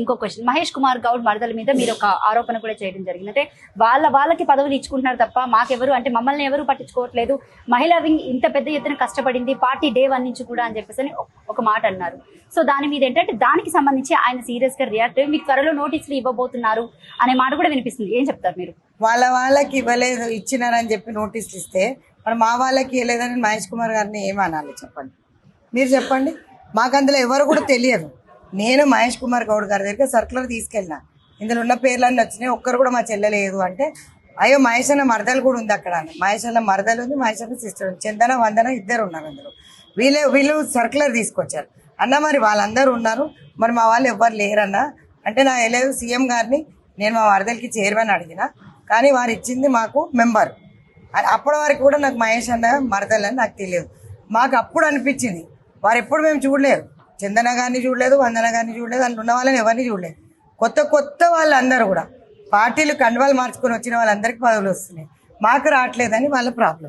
ఇంకో క్వశ్చన్, మహేష్ కుమార్ గౌడ్ మరదల మీద మీరు ఒక ఆరోపణ కూడా చేయడం జరిగింది. అంటే వాళ్ళకి పదవులు ఇచ్చుకుంటున్నారు తప్ప మాకెవరు అంటే మమ్మల్ని ఎవరు పట్టించుకోవట్లేదు, మహిళా వింగ్ ఇంత పెద్ద ఎత్తున కష్టపడింది పార్టీ డే 1 నుంచి కూడా అని చెప్పేసి ఒక మాట అన్నారు. సో దాని మీద ఏంటంటే దానికి సంబంధించి ఆయన సీరియస్ గా రియాక్ట్ అయ్యి మీకు త్వరలో నోటీసులు ఇవ్వబోతున్నారు అనే మాట కూడా వినిపిస్తుంది. ఏం చెప్తారు మీరు? వాళ్ళకి ఇవ్వలేదు, ఇచ్చినారని చెప్పి నోటీసులు ఇస్తే మరి మా వాళ్ళకి ఇవ్వలేదని మహేష్ కుమార్ గారిని ఏమనాలి చెప్పండి, మీరు చెప్పండి. మాకు అందులో ఎవరు కూడా తెలియదు. నేను మహేష్ కుమార్ గౌడ్ గారి దగ్గర సర్కులర్ తీసుకెళ్ళినా, ఇందులో ఉన్న పేర్లన్నీ వచ్చినాయి, ఒక్కరు కూడా మా చెల్లెలేదు అంటే, అయ్యో మహేష్ అన్న మరదలు కూడా ఉంది అక్కడ అని. మహేష్ అన్న మరదలు ఉంది, మహేష్ అన్న సిస్టర్ ఉంది, చందన వందన ఇద్దరు ఉన్నారు అందులో. వీళ్ళు సర్కులర్ తీసుకొచ్చారు అన్న, మరి వాళ్ళందరూ ఉన్నారు, మరి మా వాళ్ళు ఎవ్వరు లేరన్నా అంటే, నా లేదు సీఎం గారిని నేను మా మరదలకి చైర్మన్ అడిగిన, కానీ వారు ఇచ్చింది మాకు మెంబర్. అప్పటి వరకు కూడా నాకు మహేష్ అన్న మరదలు అని నాకు తెలియదు. మాకు అప్పుడు అనిపించింది, వారు ఎప్పుడు మేము చూడలేదు, చందన గారిని చూడలేదు, వందన గారిని చూడలేదు, అందులో ఉన్న వాళ్ళని ఎవరిని చూడలేదు. కొత్త వాళ్ళందరూ కూడా పార్టీలు కండువాలు మార్చుకొని వచ్చిన వాళ్ళందరికీ పదవులు వస్తున్నాయి, మాకు రావట్లేదని వాళ్ళ ప్రాబ్లం.